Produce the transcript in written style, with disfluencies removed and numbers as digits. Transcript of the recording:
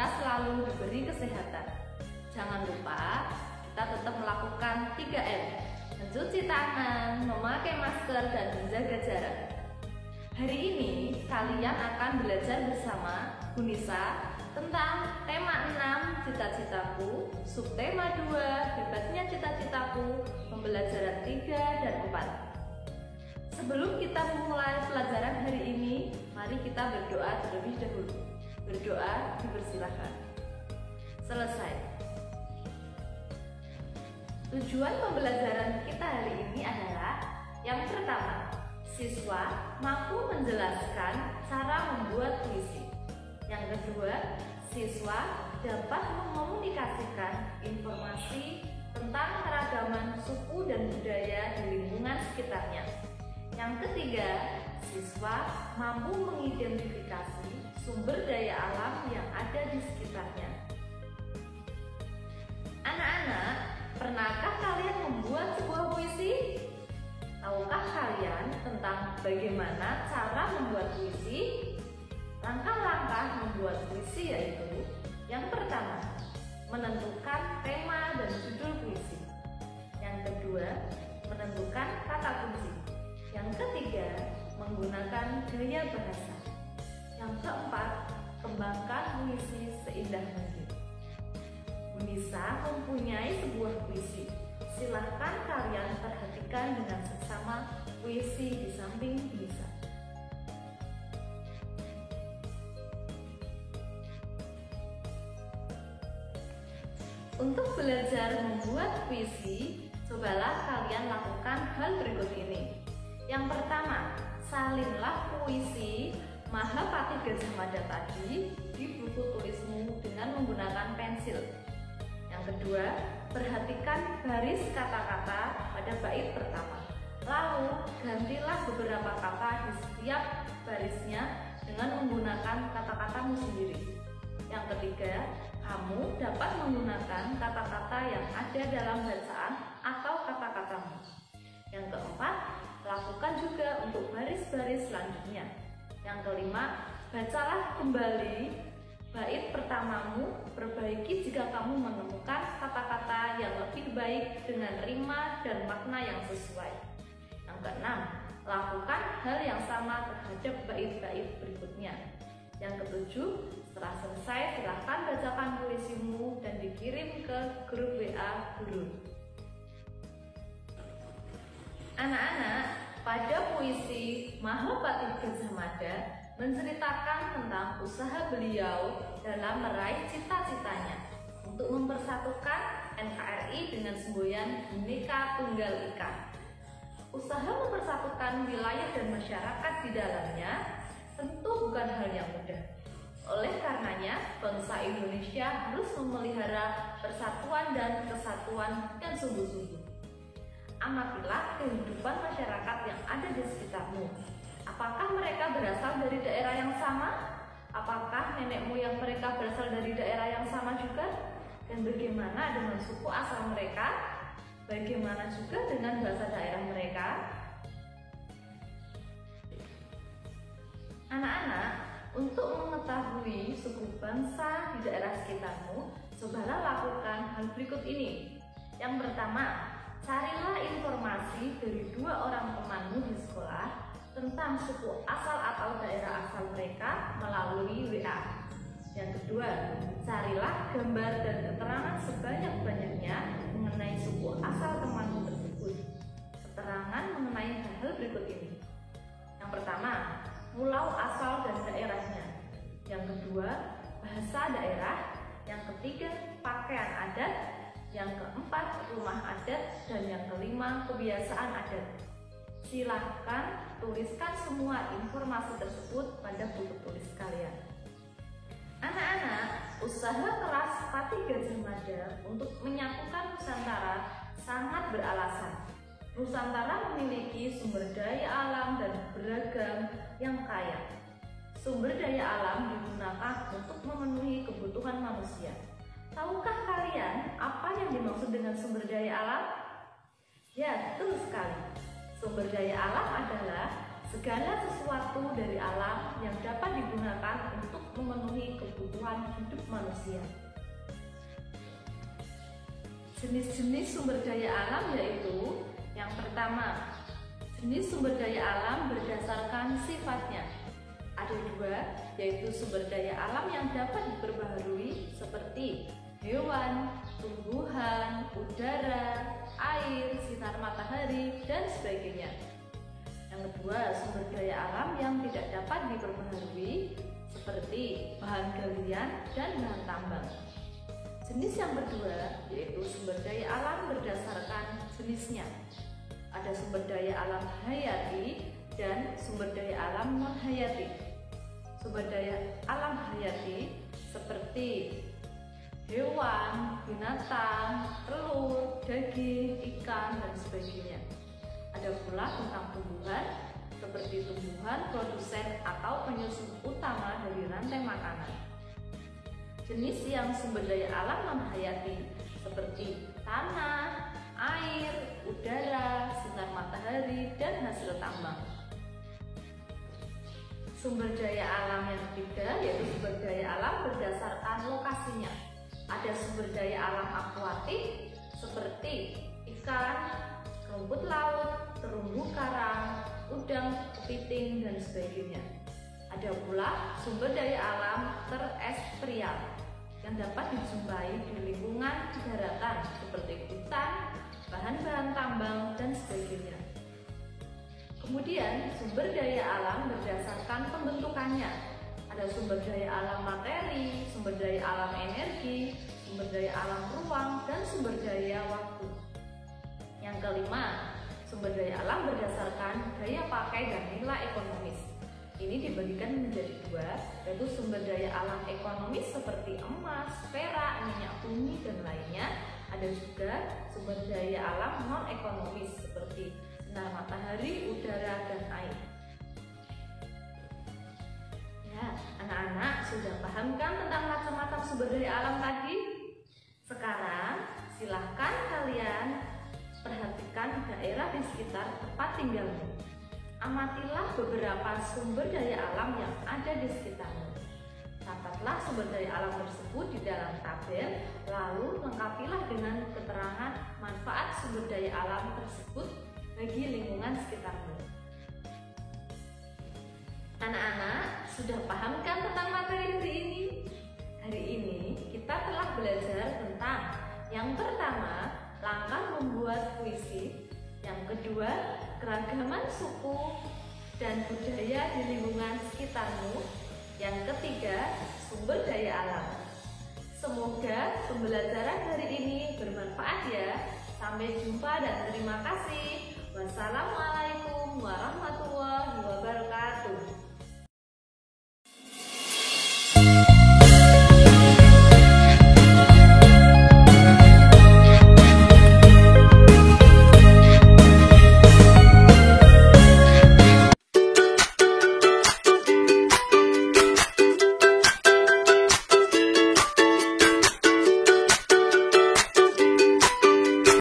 kita selalu diberi kesehatan. Jangan lupa kita tetap melakukan 3M, mencuci tangan, memakai masker, dan menjaga jarak. Hari ini kalian akan belajar bersama Bu Nisa tentang tema 6 cita-citaku, subtema 2 hebatnya cita-citaku, pembelajaran 3 dan 4. Sebelum kita memulai pelajaran hari ini, mari kita berdoa terlebih dahulu. Berdoa dipersilakan. Selesai. Tujuan pembelajaran kita hari ini adalah yang pertama, siswa mampu menjelaskan cara membuat puisi. Yang kedua, siswa dapat mengomunikasikan informasi tentang keragaman suku dan budaya di lingkungan sekitarnya. Yang ketiga, siswa mampu mengidentifikasi sumber daya alam yang ada di sekitarnya. Anak-anak, pernahkah kalian membuat sebuah puisi? Tahukah kalian tentang bagaimana cara membuat puisi? Langkah-langkah membuat puisi yaitu: yang pertama, menentukan tema dan judul puisi. Yang kedua, menentukan kata kunci. Yang ketiga, menggunakan gaya bahasa. Yang keempat, kembangkan puisi seindah mungkin. Bu Nisa mempunyai sebuah puisi. Silahkan kalian perhatikan dengan seksama puisi di samping Bu Nisa. Untuk belajar membuat puisi, cobalah kalian lakukan hal berikut ini. Yang pertama, salinlah puisi Mahapati Gajah Mada tadi di buku tulismu dengan menggunakan pensil. Yang kedua, perhatikan baris kata-kata pada bait pertama. Lalu, gantilah beberapa kata di setiap barisnya dengan menggunakan kata-katamu sendiri. Yang ketiga, kamu dapat menggunakan kata-kata yang ada dalam bacaan atau kata-katamu. Yang keempat, lakukan juga untuk baris-baris selanjutnya. Yang kelima, bacalah kembali bait pertamamu, perbaiki jika kamu menemukan kata-kata yang lebih baik dengan rima dan makna yang sesuai. Yang keenam, lakukan hal yang sama terhadap bait-bait berikutnya. Yang ketujuh, setelah selesai silahkan bacakan puisimu dan dikirim ke grup WA guru. Anak-anak, pada puisi Mahapati Gajah Mada menceritakan tentang usaha beliau dalam meraih cita-citanya untuk mempersatukan NKRI dengan semboyan Bhinneka Tunggal Ika. Usaha mempersatukan wilayah dan masyarakat di dalamnya tentu bukan hal yang mudah. Oleh karenanya, bangsa Indonesia harus memelihara persatuan dan kesatuan dan sungguh-sungguh. Amatilah kehidupan masyarakat yang ada di sekitarmu. Apakah mereka berasal dari daerah yang sama? Apakah nenek moyang mereka berasal dari daerah yang sama juga? Dan bagaimana dengan suku asal mereka? Bagaimana juga dengan bahasa daerah mereka? Anak-anak, untuk mengetahui suku bangsa di daerah sekitarmu, cobalah lakukan hal berikut ini. Yang pertama, carilah informasi dari 2 orang temanmu di sekolah tentang suku asal atau daerah asal mereka melalui WA. Yang kedua, carilah gambar dan keterangan sebanyak-banyaknya mengenai suku asal temanmu tersebut. Keterangan mengenai hal berikut ini. Yang pertama, pulau asal dan daerahnya. Yang kedua, bahasa daerah. Yang ketiga, pakaian adat. Yang keempat, rumah adat. Dan yang kelima, kebiasaan adat. Silahkan tuliskan semua informasi tersebut pada buku tulis kalian. Anak-anak, usaha keras Pati Gajah Mada untuk menyatukan Nusantara sangat beralasan. Nusantara memiliki sumber daya alam dan beragam yang kaya. Sumber daya alam digunakan untuk memenuhi kebutuhan manusia. Tahukah kalian apa yang dimaksud dengan sumber daya alam? Ya, betul sekali. Sumber daya alam adalah segala sesuatu dari alam yang dapat digunakan untuk memenuhi kebutuhan hidup manusia. Jenis-jenis sumber daya alam yaitu: yang pertama, jenis sumber daya alam berdasarkan sifatnya. Ada dua, yaitu sumber daya alam yang dapat diperbaharui seperti hewan, tumbuhan, udara, air, sinar matahari, dan sebagainya. Yang kedua, sumber daya alam yang tidak dapat diperbaharui seperti bahan galian dan bahan tambang. Jenis yang kedua yaitu sumber daya alam berdasarkan jenisnya. Ada sumber daya alam hayati dan sumber daya alam non hayati. Sumber daya alam hayati seperti hewan, binatang, telur, daging, ikan, dan sebagainya. Ada pula tentang tumbuhan seperti tumbuhan produsen atau penyusun utama dari rantai makanan. Jenis yang sumber daya alam non hayati seperti tanah, air, udara, sinar matahari, dan hasil tambang. Sumber daya alam yang ketiga yaitu sumber daya alam berdasarkan lokasinya. Ada sumber daya alam akuatik seperti ikan, rumput laut, terumbu karang, udang, kepiting, dan sebagainya. Ada pula sumber daya alam terestrial yang dapat dijumpai di lingkungan daratan seperti hutan, bahan-bahan tambang, dan sebagainya. Kemudian sumber daya alam berdasarkan pembentukannya. Ada sumber daya alam materi, sumber daya alam energi, sumber daya alam ruang, dan sumber daya waktu. Yang kelima, sumber daya alam berdasarkan daya pakai dan nilai ekonomis. Ini dibagikan menjadi dua, yaitu sumber daya alam ekonomis seperti emas, perak, minyak bumi, dan lainnya. Ada juga sumber daya alam non ekonomis seperti sinar matahari, udara, dan air. Ya, anak-anak sudah paham kan tentang macam-macam sumber daya alam tadi? Sekarang silahkan kalian perhatikan daerah di sekitar tempat tinggalmu. Amatilah beberapa sumber daya alam yang ada di sekitarmu. Catatlah sumber daya alam tersebut di dalam tabel, lalu lengkapilah dengan keterangan manfaat sumber daya alam tersebut bagi lingkungan sekitarmu. Anak-anak, sudah paham kan tentang materi hari ini? Hari ini kita telah belajar tentang yang pertama, langkah membuat puisi. Yang kedua, keragaman suku dan budaya di lingkungan sekitarmu. Yang ketiga, sumber daya alam. Semoga pembelajaran hari ini bermanfaat ya. Sampai jumpa dan terima kasih. Wassalamualaikum warahmatullahi wabarakatuh.